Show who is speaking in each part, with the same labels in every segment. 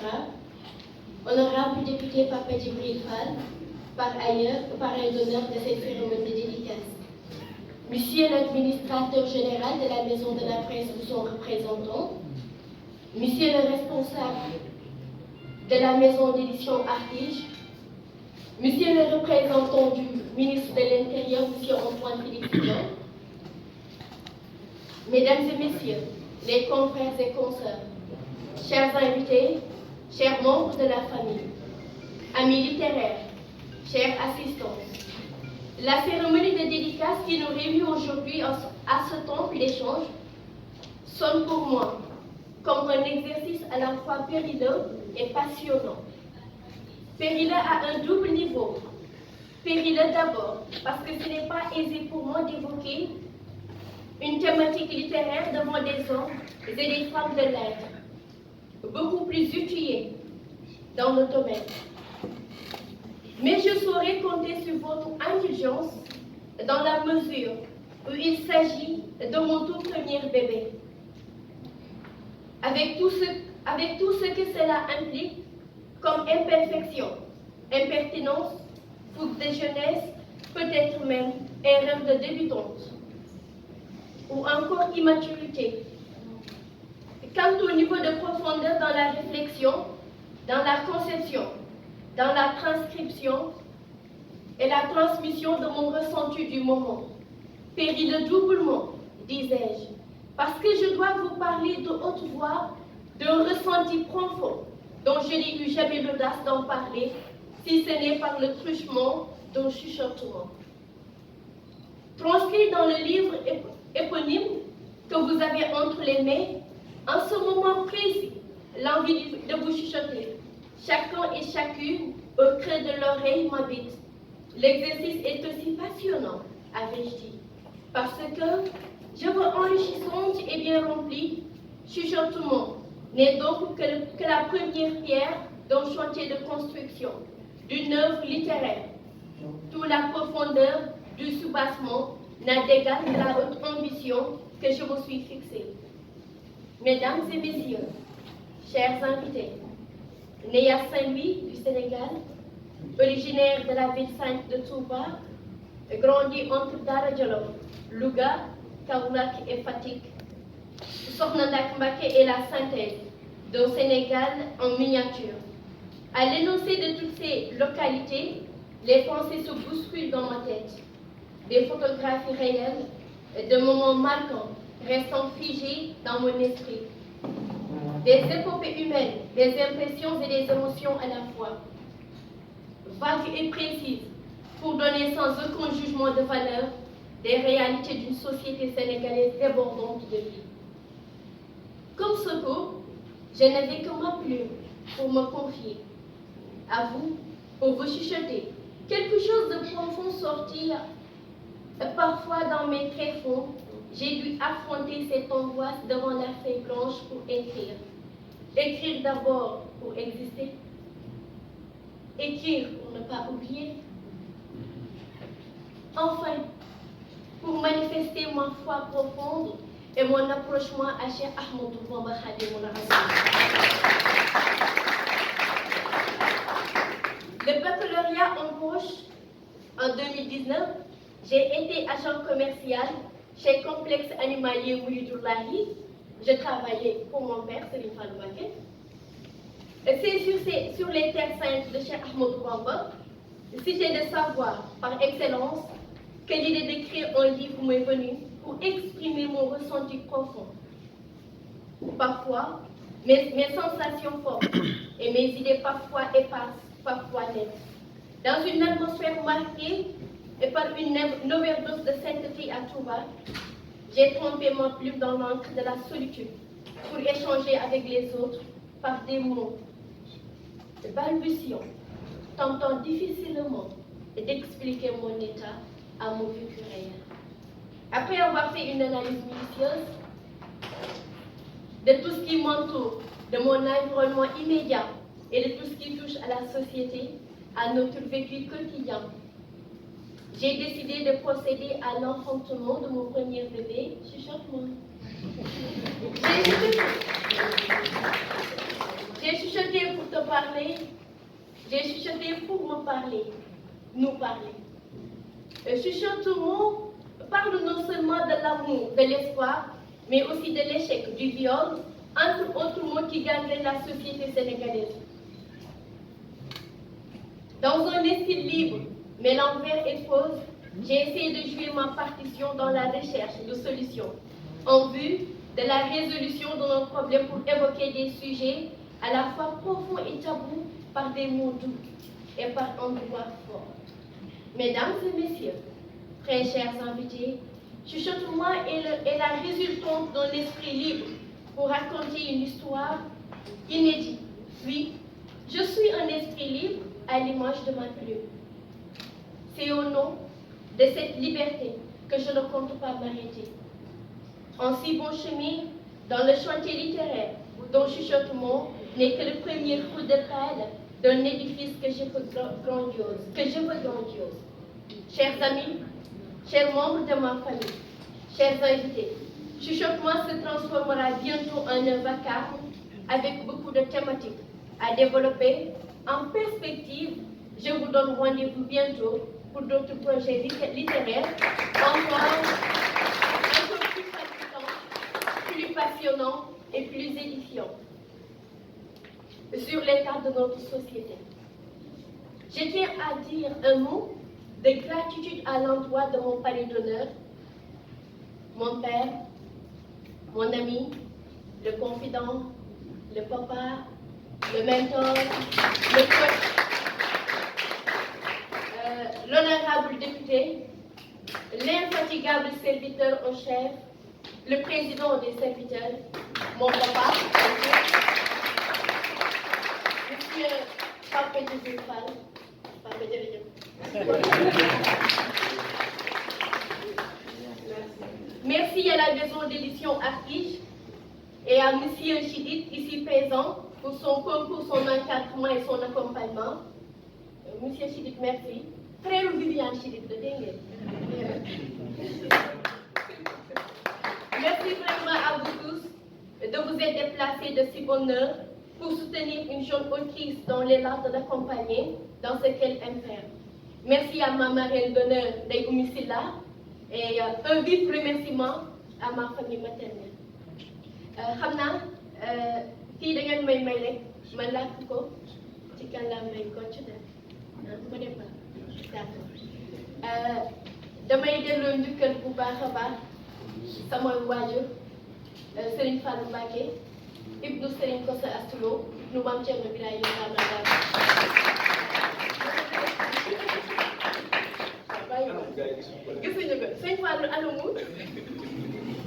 Speaker 1: magistrat, honorable député Papa Djibril Fall, par ailleurs parrain d'honneur de cette cérémonie de dédicace, Monsieur l'administrateur général de la Maison de la Presse ou son représentant, Monsieur le responsable de la Maison d'édition Artige, Monsieur le représentant du ministre de l'Intérieur, Monsieur Antoine Félix Diome, Mesdames et Messieurs, les confrères et consoeurs, chers invités, chers membres de la famille, amis littéraires, chers assistants, la cérémonie de dédicace qui nous réunit aujourd'hui à ce temps d'échange sonne pour moi comme un exercice à la fois périlleux et passionnant. Périlleux à un double niveau. Périlleux d'abord parce que ce n'est pas aisé pour moi d'évoquer une thématique littéraire devant des hommes et des femmes de lettres, beaucoup plus outillés dans le domaine. Mais je saurais compter sur votre indulgence dans la mesure où il s'agit de mon tout premier bébé. Avec tout ce que cela implique comme imperfection, impertinence, fougue de jeunesse, peut-être même erreur de débutante, ou encore immaturité. Quant au niveau de profondeur dans la réflexion, dans la conception, dans la transcription et la transmission de mon ressenti du moment, périlleux doublement, disais-je, parce que je dois vous parler de haute voix d'un ressenti profond dont je n'ai eu jamais l'audace d'en parler, si ce n'est par le truchement d'un chuchotement. Transcrit dans le livre éponyme que vous avez entre les mains, en ce moment précis, l'envie de vous chuchoter. Chacun et chacune, au creux de l'oreille, m'habite. L'exercice est aussi passionnant, avais-je dit, parce que je veux enrichissante et bien remplie, chuchotement n'est donc que la première pierre d'un chantier de construction, d'une œuvre littéraire. Toute la profondeur du soubassement n'a d'égal que la haute ambition que je me suis fixée. Mesdames et messieurs, chers invités, né à Saint-Louis du Sénégal, originaire de la ville sainte de Touba, grandi entre Dara Djolof, Louga, Kaolack et Fatick. Sokhna Ndak Mbacké est la synthèse d'un Sénégal en miniature. À l'énoncé de toutes ces localités, les pensées se bousculent dans ma tête. Des photographies réelles, de moments marquants restant figés dans mon esprit. Des épopées humaines, des impressions et des émotions à la fois. Vagues et précises, pour donner sans aucun jugement de valeur des réalités d'une société sénégalaise débordante de vie. Comme secours, je n'avais que ma plume pour me confier. À vous, pour vous chuchoter. Quelque chose de profond sortir. Parfois, dans mes tréfonds, j'ai dû affronter cette angoisse devant la feuille blanche pour écrire. Écrire d'abord pour exister. Écrire pour ne pas oublier. Enfin, pour manifester ma foi profonde et mon approchement à Cheikh Ahmadou Bamba Khadimou Rassoul. Le baccalauréat en poche en 2019, j'ai été agent commercial chez Complexe Animalier Moulidoulahi. Je travaillais pour mon père, Serigne Fallou Mbacké. C'est sur les terres saintes de Cheikh Ahmadou Bamba, cité de savoir par excellence, que l'idée d'écrire un livre m'est venue pour exprimer mon ressenti profond. Parfois, mes sensations fortes et mes idées parfois éparses, parfois nettes. Dans une atmosphère marquée et par une overdose de sainteté à Touba, j'ai trempé ma plume dans l'encre de la solitude pour échanger avec les autres par des mots de balbutiant, tentant difficilement d'expliquer mon état à mon vécu réel. Après avoir fait une analyse minutieuse de tout ce qui m'entoure, de mon environnement immédiat et de tout ce qui touche à la société, à notre vécu quotidien, j'ai décidé de procéder à l'enfantement de mon premier bébé, chuchotement. J'ai chuchoté pour J'ai chuchoté pour me parler, nous parler. Le chuchotement parle non seulement de l'amour, de l'espoir, mais aussi de l'échec, du viol, entre autres mots qui gagneraient la société sénégalaise. Dans un esprit libre, mêlant verre et pause, j'ai essayé de jouer ma partition dans la recherche de solutions, en vue de la résolution de nos problèmes pour évoquer des sujets à la fois profonds et tabous par des mots doux et par un droit fort. Mesdames et messieurs, très chers invités, chuchotement est la résultante d'un esprit libre pour raconter une histoire inédite. Oui, je suis un esprit libre à l'image de ma plume. C'est au nom de cette liberté que je ne compte pas m'arrêter. En si bon chemin, dans le chantier littéraire, dont chuchotement n'est que le premier coup de pelle d'un édifice que je veux grandiose. Chers amis, chers membres de ma famille, chers invités, chuchotement se transformera bientôt en un vacarme avec beaucoup de thématiques à développer. En perspective, je vous donne rendez-vous bientôt pour d'autres projets littéraires encore un peu plus palpitants, plus passionnants et plus édifiants sur l'état de notre société. Je tiens à dire un mot de gratitude à l'endroit de mon pari d'honneur, mon père, mon ami, le confident, le papa, le mentor, le coach, l'honorable député, l'infatigable serviteur en chef, le président des serviteurs, mon papa, monsieur Papa Djibril Fall, Papa Djibril. Merci à la maison d'édition Artige et à monsieur Chidit, ici présent, pour son concours, son encadrement et son accompagnement. Monsieur Chidit, merci. Frère Viviane Chidit, de Dengue. Merci vraiment à vous tous de vous être déplacés de si bonne heure pour soutenir une jeune autrice dans l'élan de l'accompagner dans ce qu'elle aime faire. Merci à ma marraine d'honneur, Naïgoumi Silla, et un vif remerciement à ma famille maternelle. Hamna, fii da ngeen may rek ma làkk ko ci kàllaamay Kocc Deme ma dem ba d'accord damay delloo njukkal bu baax a baax sama waajur Serigne Fallou Mbacké ibnu Serigne Kosso Astou Lo ibnu Mame Thierno Birahim Ramadan. Gisuñu ko Serigne Fallou anamu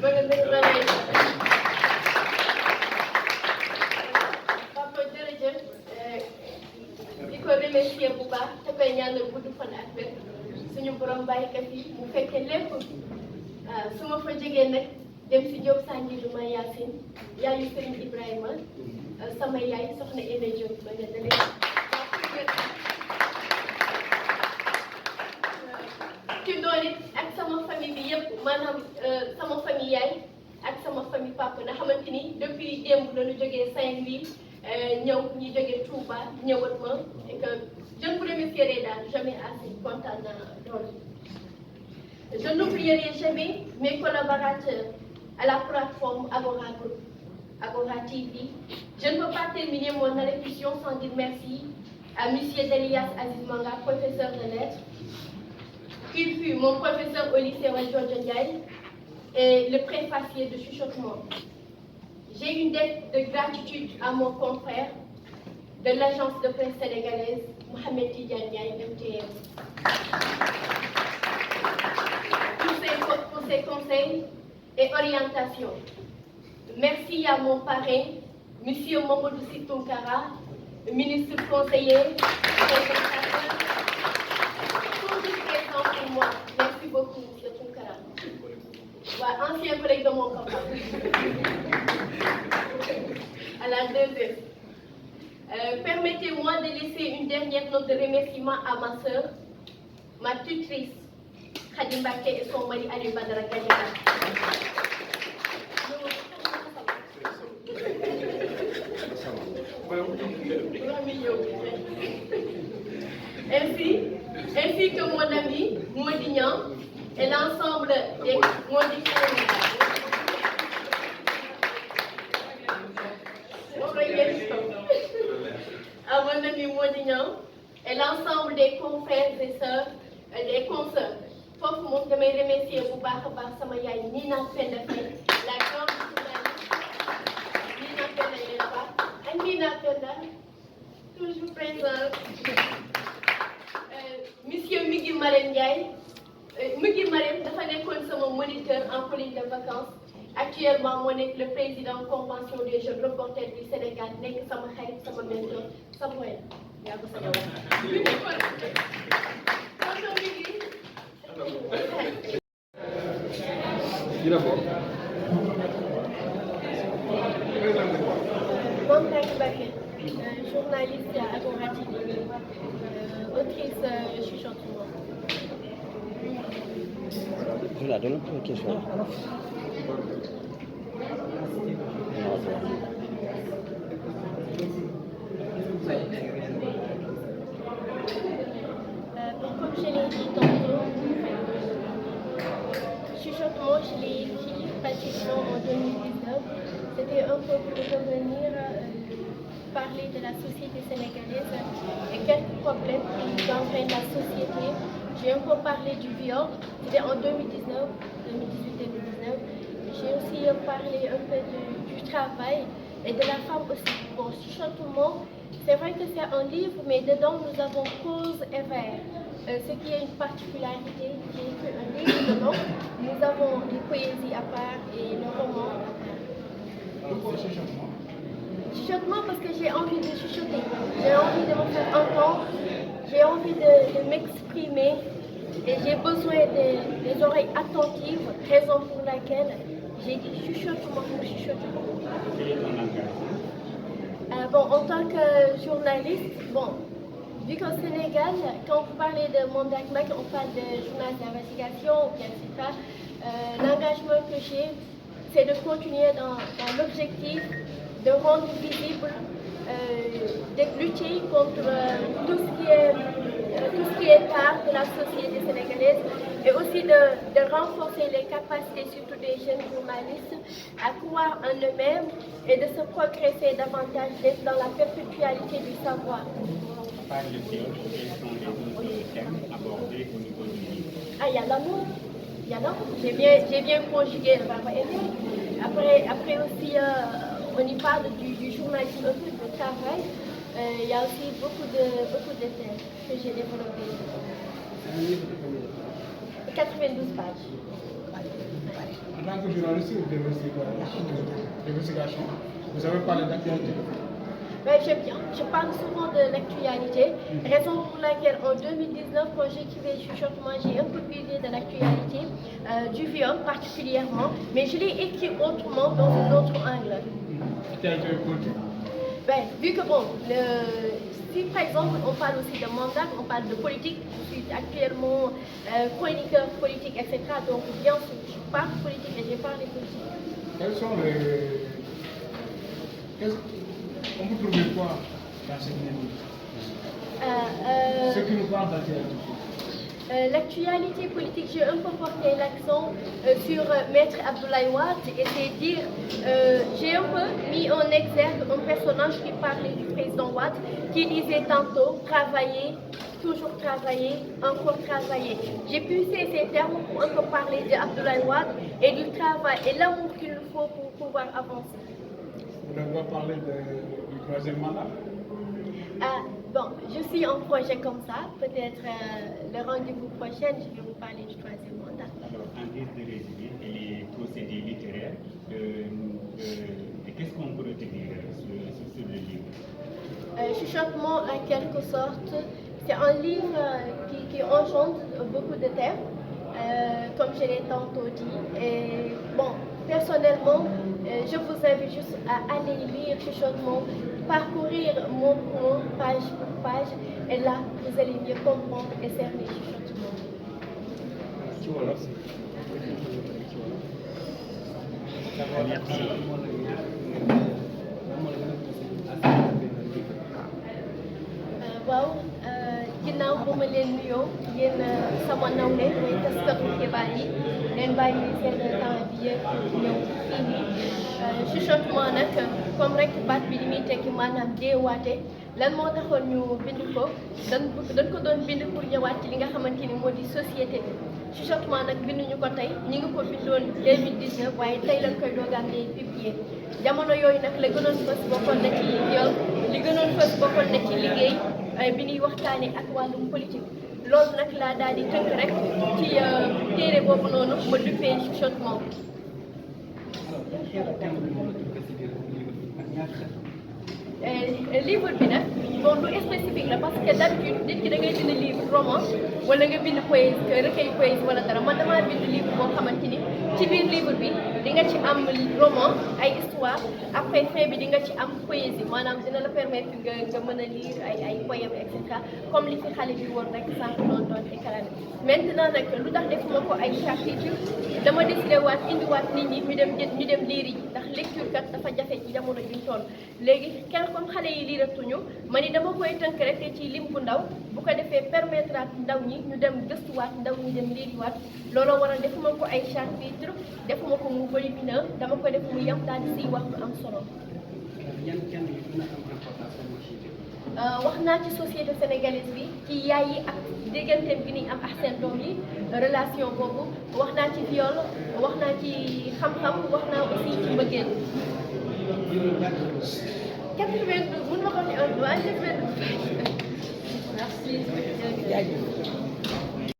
Speaker 1: ma nga nekk na lay papa jërëjëf di ko remercier bu baax te koy ñaanal gudd fan ak wér suñu borom bàyyi ko fi mu fekkee lépp su ma fa jógee nag dem si Diop Sandilu ma Yacine yaayu Serigne Ibrahima sama yaay soxna Ene Diop ba nga dalee ci doon it ak sama famille bi yëpp maanaam sama famille yaay ak sama famille papa nga xamante ni depuis démb la ñu jógee Saint-Louis ñëw ñu jógee Touba ñëwat ma et que je ne vous remercierai daal jamais assez kontaan naa loolu. Je n'oublierai jamais mes collaborateurs à la plateforme Agora Group, Agora TV. Je ne peux pas terminer mon allocution sans dire merci à M. Delias Aziz Manga, professeur de lettres, qui fut mon professeur au lycée Valdiodio Ndiaye et le préfacier de chuchotement. J'ai une dette de gratitude à mon confrère de l'agence de presse sénégalaise, Mohamed Tidiane Ndiaye, MTM. Pour ses conseils et orientations. Merci à mon parrain, M. Mamadou Sy Tounkara, ministre conseiller, toujours présent pour moi. Merci beaucoup, M. Tounkara. Ouais, ancien collègue de mon papa. À la deuxième. Permettez-moi de laisser une dernière note de remerciement à ma sœur, ma tutrice, Khadim Mbacké et son mari Ali Badara Gadiaga. ainsi que mon ami Maudignan et l'ensemble des à mon ami Maudignan et l'ensemble des confrères et sœurs, des consoeurs. Foofu moom damay remercier bu baax a baax sama yaay Nina Penda Faye, la grande journaliste Nina Penda est là-bas, ak Nina Penda toujours présente. Monsieur Migui Marème Ndiaye, Migui Marème dafa nekkoon sama moniteur en colonie de vacances. Actuellement moo nekk le président convention des jeunes reporters du Sénégal nekk sama xarit sama mentor Samuel yaa ko sañoo journaliste à Agora TV, autrice chuchotement.
Speaker 2: Je la donne une question.
Speaker 1: Comme je l'ai dit tantôt, chuchotement, je l'ai écrit pratiquement en 2019. C'était un peu pour revenir parler de la société sénégalaise et quelques problèmes qui gangrènent la société. J'ai un peu parlé du viol, c'était en 2019, 2018-2019. J'ai aussi parlé un peu du travail et de la femme aussi. Bon, chuchotement, c'est vrai que c'est un livre, mais dedans nous avons cause et vers. Ce qui est une particularité, j'ai écrit un livre dedans. Nous avons des poésies à part et le roman à part.
Speaker 3: Pourquoi chuchotement?
Speaker 1: Chuchotement parce que j'ai envie de chuchoter. J'ai envie de me faire entendre. J'ai envie de m'exprimer. Et j'ai besoin des oreilles attentives, raison pour laquelle j'ai dit chuchotement pour chuchotement.
Speaker 3: Quel est ton engagement?
Speaker 1: En tant que journaliste, vu qu'au Sénégal, quand vous parlez de Mondak-Mac, on parle de journal d'investigation, etc. L'engagement que j'ai, c'est de continuer dans l'objectif de rendre visible, de lutter contre tout ce qui est part de la société sénégalaise et aussi de renforcer les capacités, surtout des jeunes journalistes, à croire en eux-mêmes et de se progresser davantage, d'être dans la perpétualité du savoir.
Speaker 3: À part le viol, quels sont les autres thèmes abordés au niveau du livre?
Speaker 1: Il y a l'amour. Il y a l'amour. J'ai bien conjugué le verbe aimer. Après aussi, on y parle du journalisme, un peu de travail. Il y a aussi beaucoup de thèmes que j'ai développés.
Speaker 3: C'est un livre de combien de pages?
Speaker 1: 92 pages.
Speaker 3: En tant que journaliste d'investigation, vous avez parlé d'actualité.
Speaker 1: J'aime bien. Je parle souvent de l'actualité, raison pour laquelle en 2019, quand j'écrivais chuchotement, j'ai un peu parlé de l'actualité, du viol particulièrement, mais je l'ai écrit autrement, dans un autre angle.
Speaker 3: Actualité politique.
Speaker 1: Vu que si par exemple on parle aussi de mandat, on parle de politique, je suis actuellement chroniqueur politique, etc. Donc bien sûr, je parle politique et je parle politique.
Speaker 3: Quels sont les... On peut trouver quoi dans cette livre? Ce qui nous parle d'actualité.
Speaker 1: L'actualité politique, j'ai un peu porté l'accent sur Maître Abdoulaye Wade et c'est dire, j'ai un peu mis en exergue un personnage qui parlait du président Wade, qui disait tantôt travailler, toujours travailler, encore travailler. J'ai pu ces termes pour un peu parler d'Abdoulaye Wade et du travail et l'amour qu'il nous faut pour pouvoir avancer.
Speaker 3: Vous avez parlé du troisième mandat?
Speaker 1: Je suis en projet comme ça. Peut-être le rendez-vous prochain, je vais vous parler du troisième mandat.
Speaker 3: Alors, en guise de résumé, et les procédés littéraires, qu'est-ce qu'on peut retenir sur le livre?
Speaker 1: Chuchotement, en quelque sorte, c'est un livre qui engendre beaucoup de thèmes, comme je l'ai tantôt dit. Et personnellement, je vous invite juste à aller lire chuchotement, parcourir mon roman page pour page, et là, vous allez mieux comprendre et cerner chuchotement. Ginnaaw ma leen nuyoo yéen sama nawle mooy taskatu xibaar yi leen bàyyi seen temps bi yëpp ñëw fii nii chuchotement nag comme rek baat bi li muy tekki maanaam deewaate lan moo taxoon ñu bind ko dañ ko doon bind pour ñëwaat ci li nga xamante ni moo di société bi chuchotement nag binduñu ko tey ñi ngi ko bindoon 2019 waaye tey lañ koy doogaan di publier jamono yooyu nag la gënoon fës bokkoon na ci viol li gënoon fës bokkoon na ci liggéey bi ñuy waxtaane ak wàllum politique loolu nag laa daal di tënk rek ci téere boobu noonu ma duppee chuchotement. Livre bi nag bon lu spécifique la parce que d'habitude nit ki da ngay bind livre roman wala nga bind poésie recueil poésie wala dara man damaa bind livre boo xamante ni ci biir livre bi di nga ci am roman ay histoire après fin bi di nga ci am poésie maanaam dina la permettre nga mën a lire ay poèmes et cetera comme li fi xale bi woon rek sànq noonu doon éclairé maintenant nag lu tax defuma ko ay chapitre dama décidé waat indiwaat nit ñi ñu dem lire yi ndax lecture kat dafa jafe ci jamono juñ toll léegi kenn comme xale yi liiratuñu ma ni dama koy tënk rek ci lim bu ndaw bu ko defee permettre at ndaw ñi ñu dem gëstuwaat ndaw ñi dem liiriwaat looloo waral defuma ko ay chapitre defuma ko mu volumineux dama ko def mu yem daal di siy wax lu am solo. wax naa ci société sénégalaise bi ci yaay yi ak déggante bi ni am ak seen doom yi relation boobu wax naa ci viol wax naa ci xam-xam wax naa aussi ci mbëggeel. 92 mun ma ko ne un doigt 92 merci.